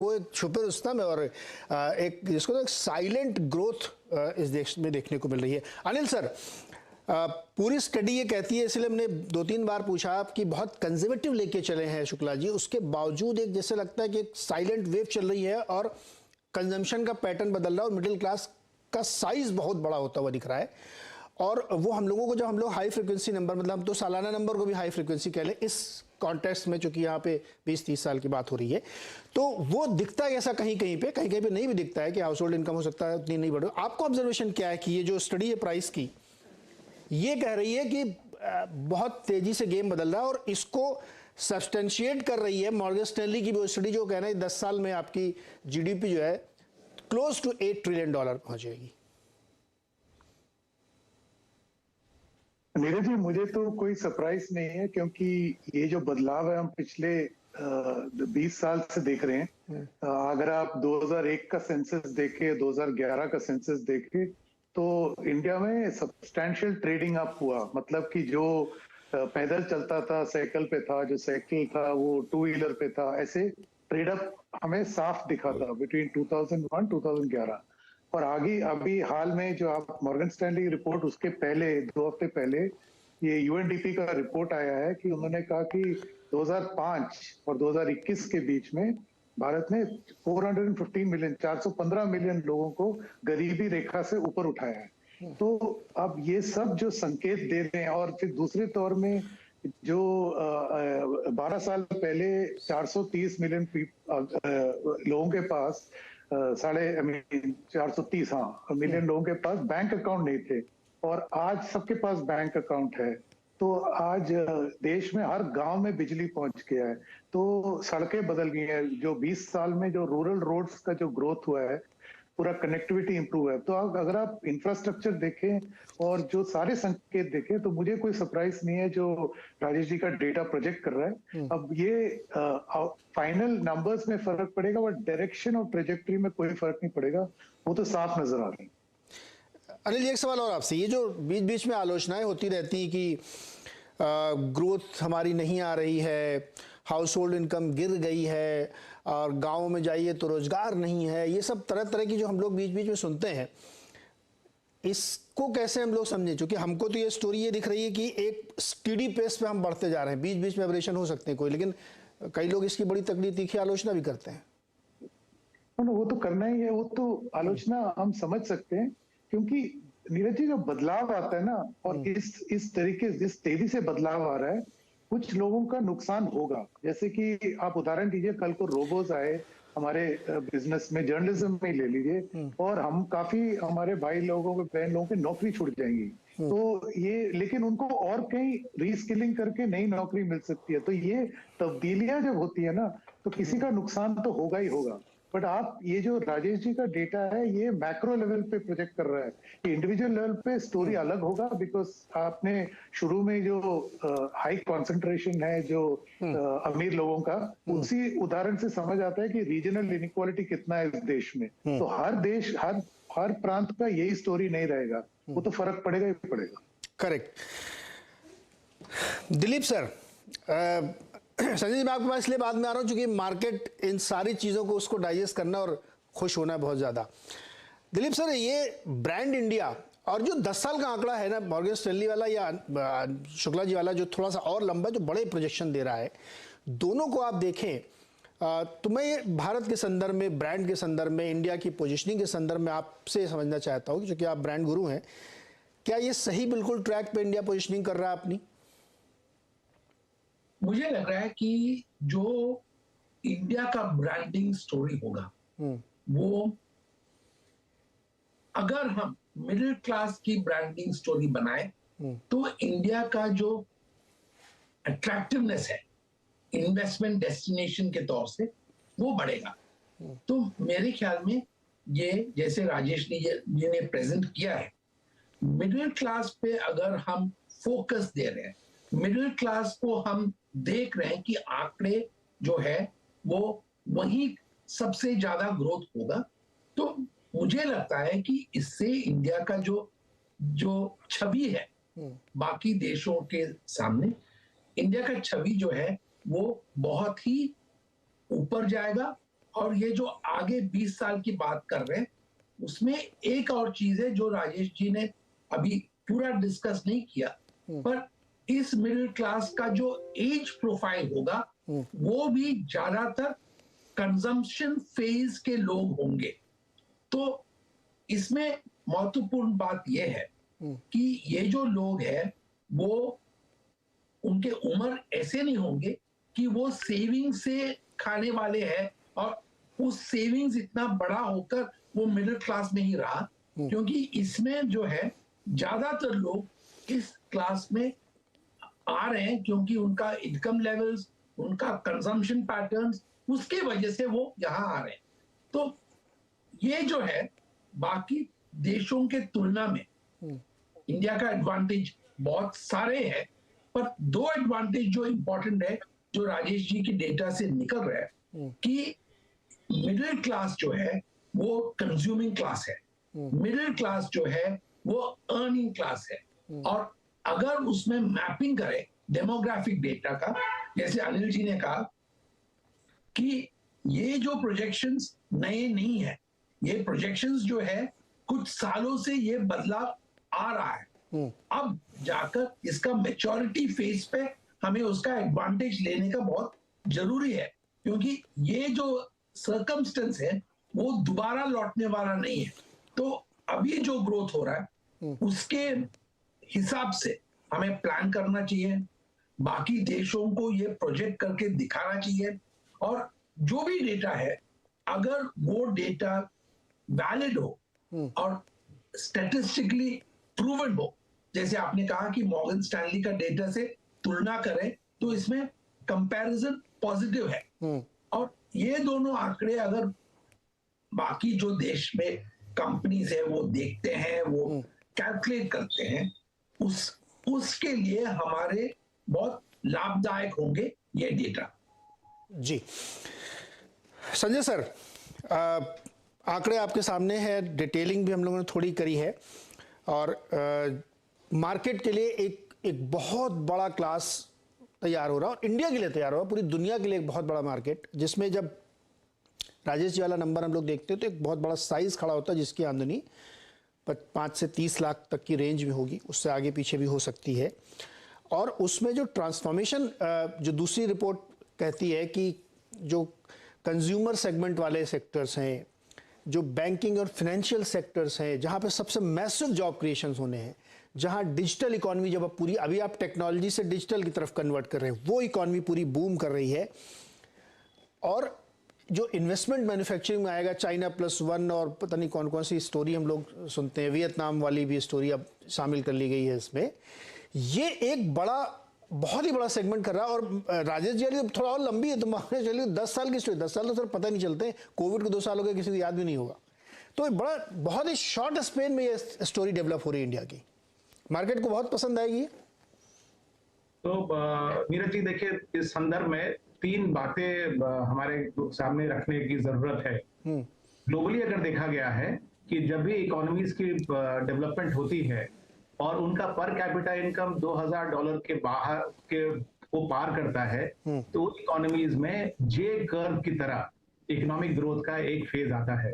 वो एक छुपे रुस्तम है और एक जिसको तो एक साइलेंट ग्रोथ इस देश में देखने को मिल रही है। अनिल सर, पूरी स्टडी ये कहती है, इसलिए हमने 2-3 बार पूछा कि बहुत कंजर्वेटिव लेके चले हैं शुक्ला जी, उसके बावजूद एक जैसे लगता है कि एक साइलेंट वेव चल रही है और कंजम्पशन का पैटर्न बदल रहा है और मिडिल क्लास का साइज बहुत बड़ा होता हुआ दिख रहा है। और वो हम लोगों को, जब हम लोग हाई फ्रिक्वेंसी नंबर, मतलब हम तो सालाना नंबर को भी हाई फ्रिक्वेंसी कह लें इस कॉन्टेक्स्ट में, चूंकि यहाँ पे 20-30 साल की बात हो रही है, तो वो दिखता है ऐसा कहीं कहीं पे नहीं भी दिखता है कि हाउस होल्ड इनकम हो सकता है उतनी नहीं बढ़े। आपको ऑब्जर्वेशन क्या है कि ये जो स्टडी है प्राइस की, ये कह रही है कि बहुत तेजी से गेम बदल रहा है और इसको सब्सटेंशिएट कर रही है मॉर्गन स्टैनली की वो स्टडी जो कह रहे हैं 10 साल में आपकी जीडीपी जो है क्लोज टू $8 ट्रिलियन पहुंच जाएगी। नीरज जी, मुझे तो कोई सरप्राइज नहीं है, क्योंकि ये जो बदलाव है हम पिछले 20 साल से देख रहे हैं। अगर आप 2001 का सेंसस देखें, 2011 का सेंसस देखें, तो इंडिया में सब्सटैंशियल ट्रेडिंग अप हुआ। मतलब कि जो पैदल चलता था साइकिल पे था, जो साइकिल था वो 2 व्हीलर पे था, ऐसे ट्रेड अप हमें साफ दिखा था बिटवीन 2001-2011। और आगे अभी हाल में जो आप मॉर्गन स्टैनली की रिपोर्ट, उसके पहले 2 हफ्ते पहले ये यूएनडीपी का रिपोर्ट आया है कि उन्होंने कहा कि 2005 और 2021 के बीच में भारत ने 415 मिलियन लोगों को गरीबी रेखा से ऊपर उठाया है। तो अब ये सब जो संकेत दे रहे हैं, और फिर दूसरे तौर में जो 12 साल पहले 430 मिलियन लोगों के पास 430 मिलियन लोगों के पास बैंक अकाउंट नहीं थे, और आज सबके पास बैंक अकाउंट है। तो आज देश में हर गांव में बिजली पहुंच गया है, तो सड़कें बदल गई हैं। जो 20 साल में जो रूरल रोड्स का जो ग्रोथ हुआ है, पूरा कनेक्टिविटी इंप्रूव है। तो अगर आप इंफ्रास्ट्रक्चर देखें और जो सारे संकेत देखें, तो मुझे कोई सरप्राइज नहीं है जो राजेश जी का डेटा प्रोजेक्ट कर रहा है। अब ये फाइनल नंबर्स में फर्क पड़ेगा, बट डायरेक्शन और ट्रेजेक्टरी में कोई फर्क नहीं पड़ेगा, वो तो साफ नजर आ रही है। अनिल, एक सवाल और आपसे, ये जो बीच बीच में आलोचनाएं होती रहती हैं कि ग्रोथ हमारी नहीं आ रही है, हाउस होल्ड इनकम गिर गई है, और गाँव में जाइए तो रोजगार नहीं है, ये सब तरह तरह की जो हम लोग बीच बीच में सुनते हैं, इसको कैसे हम लोग समझें? क्योंकि हमको तो ये स्टोरी ये दिख रही है कि एक स्टीडी पेस पे हम बढ़ते जा रहे हैं। बीच बीच में एबरेशन हो सकते हैं कोई, लेकिन कई लोग इसकी बड़ी तकड़ी तीखी आलोचना भी करते हैं। वो तो करना ही है, वो तो आलोचना हम समझ सकते हैं, क्योंकि नीरज जी जो बदलाव आता है ना, और इस तरीके, जिस तेजी से बदलाव आ रहा है, कुछ लोगों का नुकसान होगा। जैसे कि आप उदाहरण दीजिए, कल को रोबोज आए हमारे बिजनेस में, जर्नलिज्म में ले लीजिए, और हम काफी हमारे भाई लोगों के, बहन लोगों की नौकरी छूट जाएंगी। तो ये, लेकिन उनको और कहीं रीस्किलिंग करके नई नौकरी मिल सकती है। तो ये तब्दीलियां जब होती है ना, तो किसी का नुकसान तो होगा ही होगा। बट आप ये जो राजेश जी का डेटा है, ये मैक्रो लेवल पे प्रोजेक्ट कर रहा है कि इंडिविजुअल लेवल पे स्टोरी अलग होगा, बिकॉज आपने शुरू में जो हाई कंसंट्रेशन है जो अमीर लोगों का, उसी उदाहरण से समझ आता है कि रीजनल इनइक्वालिटी कितना है इस देश में। तो हर देश, हर प्रांत का यही स्टोरी नहीं रहेगा, वो तो फर्क पड़ेगा ही पड़ेगा। करेक्ट। दिलीप सर, संजय जी, मैं आपके पास इसलिए बाद में आ रहा हूं क्योंकि मार्केट इन सारी चीजों को उसको डाइजेस्ट करना और खुश होना है बहुत ज्यादा। दिलीप सर, ये ब्रांड इंडिया और जो 10 साल का आंकड़ा है ना मॉर्गन स्टैनली वाला या शुक्ला जी वाला, जो थोड़ा सा और लंबा, जो बड़े प्रोजेक्शन दे रहा है, दोनों को आप देखें तो मैं भारत के संदर्भ में, ब्रांड के संदर्भ में, इंडिया की पोजिशनिंग के संदर्भ में आपसे समझना चाहता हूँ, क्योंकि आप ब्रांड गुरु हैं, क्या ये सही बिल्कुल ट्रैक पे इंडिया पोजिशनिंग कर रहा है अपनी? मुझे लग रहा है कि जो इंडिया का ब्रांडिंग स्टोरी होगा, वो अगर हम मिडिल क्लास की ब्रांडिंग स्टोरी बनाए, तो इंडिया का जो अट्रैक्टिवनेस है इन्वेस्टमेंट डेस्टिनेशन के तौर से, वो बढ़ेगा। तो मेरे ख्याल में ये, जैसे राजेश जी ने प्रेजेंट किया है, मिडिल क्लास पे अगर हम फोकस दे रहे हैं, मिडिल क्लास को हम देख रहे हैं कि आंकड़े जो है वो वही सबसे ज्यादा ग्रोथ होगा, तो मुझे लगता है कि इससे इंडिया का जो छवि है बाकी देशों के सामने, इंडिया का छवि जो है वो बहुत ही ऊपर जाएगा और ये जो आगे 20 साल की बात कर रहे हैं, उसमें एक और चीज है जो राजेश जी ने अभी पूरा डिस्कस नहीं किया, पर इस मिडिल क्लास का जो एज प्रोफाइल होगा वो भी ज्यादातर कंजम्पशन फेज के लोग होंगे। तो इसमें महत्वपूर्ण बात यह है कि ये जो लोग हैं वो उनके उम्र ऐसे नहीं होंगे कि वो सेविंग से खाने वाले हैं और उस सेविंग्स इतना बड़ा होकर वो मिडिल क्लास में ही रहा, क्योंकि इसमें जो है ज्यादातर लोग इस क्लास में आ रहे हैं क्योंकि उनका इनकम लेवल्स, उनका कंजम्पशन पैटर्न्स, उसके वजह से वो यहाँ आ रहे हैं। तो ये जो है बाकी देशों के तुलना में इंडिया का एडवांटेज बहुत सारे हैं, पर दो एडवांटेज जो इंपॉर्टेंट है जो राजेश जी की डेटा से निकल रहा है कि मिडिल क्लास जो है वो कंज्यूमिंग क्लास है, मिडिल क्लास जो है वो अर्निंग क्लास है। और अगर उसमें मैपिंग करें डेमोग्राफिक डेटा का, जैसे अनिल जी ने कहा कि ये जो प्रोजेक्शंस नए नहीं है, ये प्रोजेक्शंस जो है कुछ सालों से ये बदलाव आ रहा है। अब जाकर इसका मैच्योरिटी फेज पे हमें उसका एडवांटेज लेने का बहुत जरूरी है, क्योंकि ये जो सर्कमस्टेंस है वो दोबारा लौटने वाला नहीं है। तो अभी जो ग्रोथ हो रहा है उसके हिसाब से हमें प्लान करना चाहिए, बाकी देशों को ये प्रोजेक्ट करके दिखाना चाहिए, और जो भी डेटा है अगर वो डेटा वैलिड हो और स्टैटिस्टिकली प्रूवन हो, जैसे आपने कहा कि मॉर्गन स्टैनली का डेटा से तुलना करें तो इसमें कंपैरिजन पॉजिटिव है, और ये दोनों आंकड़े अगर बाकी जो देश में कंपनीज है वो देखते हैं, वो कैलकुलेट करते हैं, उसके लिए हमारे बहुत लाभदायक होंगे ये डेटा। जी संजय सर, आंकड़े आपके सामने है, डिटेलिंग भी हम लोगों ने थोड़ी करी है, और मार्केट के लिए एक बहुत बड़ा क्लास तैयार हो रहा है, और इंडिया के लिए तैयार हो रहा है, पूरी दुनिया के लिए एक बहुत बड़ा मार्केट, जिसमें जब राजेश जी वाला नंबर हम लोग देखते हैं तो एक बहुत बड़ा साइज खड़ा होता है, जिसकी आमदनी 5 से 30 लाख तक की रेंज में होगी, उससे आगे पीछे भी हो सकती है। और उसमें जो ट्रांसफॉर्मेशन, जो दूसरी रिपोर्ट कहती है कि जो कंज्यूमर सेगमेंट वाले सेक्टर्स हैं, जो बैंकिंग और फाइनेंशियल सेक्टर्स हैं, जहाँ पे सबसे मैसिव जॉब क्रिएशंस होने हैं, जहाँ डिजिटल इकोनॉमी जब अभी आप टेक्नोलॉजी से डिजिटल की तरफ कन्वर्ट कर रहे हैं, वो इकोनॉमी पूरी बूम कर रही है। और जो इन्वेस्टमेंट मैन्युफैक्चरिंग में आएगा, चाइना +1 और पता नहीं कौन कौन सी स्टोरी हम लोग सुनते हैं, वियतनाम वाली भी स्टोरी अब शामिल कर ली गई है इसमें। ये एक बहुत ही बड़ा सेगमेंट कर रहा है। और राजेश जी वाली थोड़ा और लंबी है, तो मान के चलिए 10 साल की स्टोरी, 10 साल तो सर पता नहीं चलते, कोविड के 2 साल हो गए, किसी को याद भी नहीं होगा। तो बहुत ही शॉर्ट स्पेन में ये स्टोरी डेवलप हो रही है इंडिया की, मार्केट को बहुत पसंद आएगी। तो नीरज जी देखिए, इस संदर्भ में 3 बातें हमारे सामने रखने की जरूरत है। ग्लोबली अगर देखा गया है कि जब भी इकोनॉमीज की डेवलपमेंट होती है और उनका पर कैपिटा इनकम $2000 के बाहर के वो पार करता है, तो इकोनॉमीज में जे कर्व की तरह इकोनॉमिक ग्रोथ का एक फेज आता है।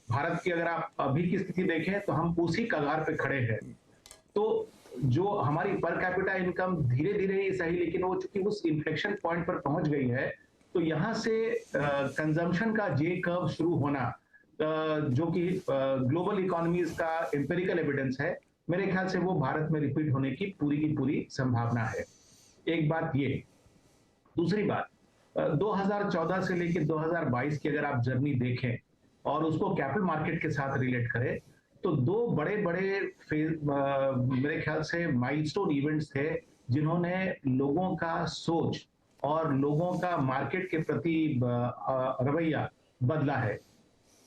भारत की अगर आप अभी की स्थिति देखें तो हम उसी कगार पे खड़े हैं। तो जो हमारी पर कैपिटा इनकम धीरे धीरे ही सही, लेकिन वो चूंकि उस इन्फ्लेक्शन पॉइंट पर पहुंच गई है, तो यहां से कंजम्पशन का जे कर्व शुरू होना, जो कि ग्लोबल इकोनॉमीज का एम्पिरिकल एविडेंस है, मेरे ख्याल से वो भारत में रिपीट होने की पूरी संभावना है। एक बात ये। दूसरी बात, 2014 से लेकर 2022 की अगर आप जर्नी देखें और उसको कैपिटल मार्केट के साथ रिलेट करें, तो 2 बड़े मेरे ख्याल से माइलस्टोन इवेंट्स थे जिन्होंने लोगों का सोच और लोगों का मार्केट के प्रति रवैया बदला है।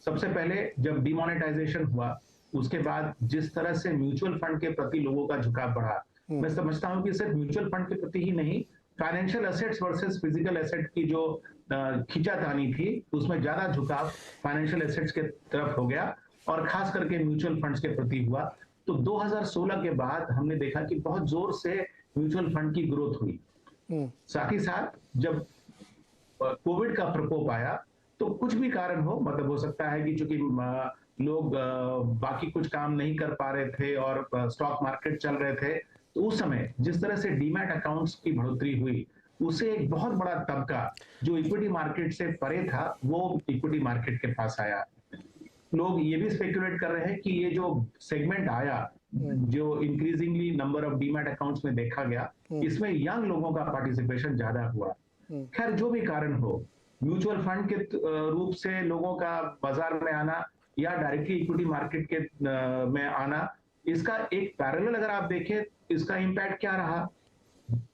सबसे पहले जब डिमोनेटाइजेशन हुआ, उसके बाद जिस तरह से म्यूचुअल फंड के प्रति लोगों का झुकाव बढ़ा, मैं समझता हूं कि सिर्फ म्यूचुअल फंड के प्रति ही नहीं, financial assets versus physical asset की जो खींचातानी थी, उसमें ज्यादा झुकाव फाइनेंशियल एसेट्स के तरफ हो गया और खास करके म्यूचुअल फंड्स के प्रति हुआ। तो 2016 के बाद हमने देखा कि बहुत जोर से म्यूचुअल फंड की ग्रोथ हुई। साथ ही साथ जब कोविड का प्रकोप आया तो कुछ भी कारण हो, मतलब हो सकता है कि चूंकि लोग बाकी कुछ काम नहीं कर पा रहे थे और स्टॉक मार्केट चल रहे थे, तो उस समय जिस तरह से डीमैट अकाउंट्स की बढ़ोतरी हुई, उससे एक बहुत बड़ा तबका जो इक्विटी मार्केट से परे था वो इक्विटी मार्केट के पास आया। लोग ये भी स्पेकुलेट कर रहे हैं कि ये जो सेगमेंट आया, जो increasingly number of demat accounts में देखा गया, इसमें यंग लोगों का पार्टिसिपेशन ज्यादा हुआ। खैर जो भी कारण हो, म्यूचुअल फंड के रूप से लोगों का बाजार में आना या डायरेक्टली इक्विटी मार्केट के में आना, इसका एक पैरेलल अगर आप देखें, इसका इम्पैक्ट क्या रहा।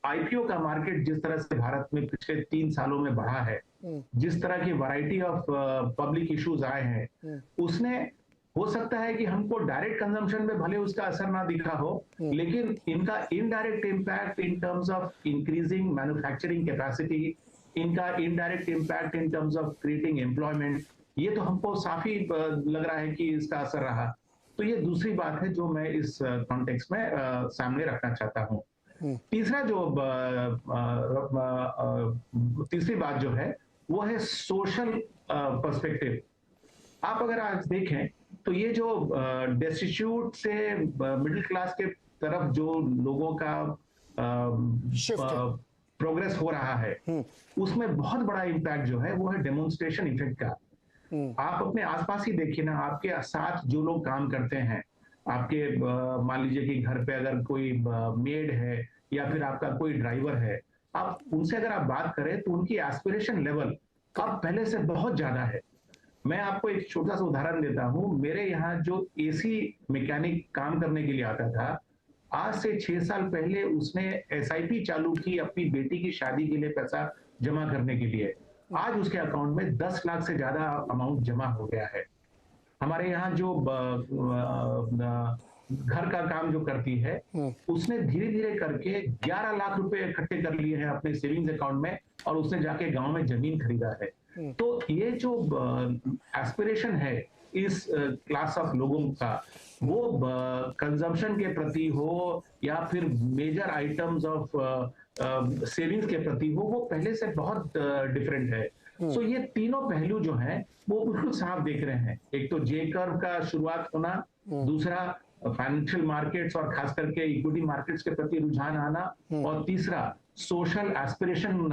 आईपीओ का मार्केट जिस तरह से भारत में पिछले 3 सालों में बढ़ा है, जिस तरह की वैरायटी ऑफ पब्लिक इश्यूज आए हैं, उसने हो सकता है कि हमको डायरेक्ट कंजम्पशन में भले उसका असर ना दिखा हो, लेकिन इनका indirect impact in terms of increasing manufacturing capacity, इनका indirect impact in terms of creating employment, ये तो हमको साफी लग रहा है कि इसका असर रहा। तो ये दूसरी बात है जो मैं इस कॉन्टेक्स्ट में सामने रखना चाहता हूँ। तीसरा जो तीसरी बात जो है वो है सोशल पर्सपेक्टिव। आप अगर आज देखें तो ये जो डेस्टिट्यूट से मिडिल क्लास के तरफ जो लोगों का प्रोग्रेस हो रहा है, उसमें बहुत बड़ा इम्पैक्ट जो है वो है डेमोन्स्ट्रेशन इफेक्ट का। आप अपने आसपास ही देखिए ना, आपके साथ जो लोग काम करते हैं, आपके मान लीजिए कि घर पे अगर कोई मेड है या फिर आपका कोई ड्राइवर है, आप उनसे अगर आप बात करें तो उनकी एस्पिरेशन लेवल अब पहले से बहुत ज्यादा है। मैं आपको एक छोटा सा उदाहरण देता हूं। मेरे यहाँ जो एसी मैकेनिक काम करने के लिए आता था, आज से 6 साल पहले उसने एसआईपी चालू की अपनी बेटी की शादी के लिए पैसा जमा करने के लिए। आज उसके अकाउंट में 10 लाख से ज्यादा अमाउंट जमा हो गया है। हमारे यहाँ जो घर का काम जो करती है, उसने धीरे धीरे करके 11 लाख रुपए इकट्ठे कर लिए हैं अपने सेविंग्स अकाउंट में, और उसने जाके गांव में जमीन खरीदा है। तो ये जो एस्पिरेशन है इस क्लास ऑफ लोगों का, वो कंजम्पशन के प्रति हो या फिर मेजर आइटम्स ऑफ सेविंग्स के प्रति हो, वो पहले से बहुत डिफरेंट है। सो ये तीनों पहलू जो हैं वो बिल्कुल साफ देख रहे हैं। एक तो जे कर्व का शुरुआत होना, दूसरा फाइनेंशियल मार्केट्स और खास करके इक्विटी मार्केट्स के प्रति रुझान आना, और तीसरा सोशल एस्पिरेशन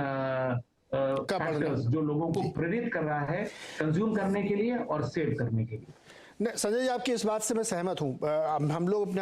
फैक्टर्स जो लोगों को प्रेरित कर रहा है कंज्यूम करने के लिए और सेव करने के लिए। संजय जी, आपकी इस बात से मैं सहमत हूं। हम लोग अपने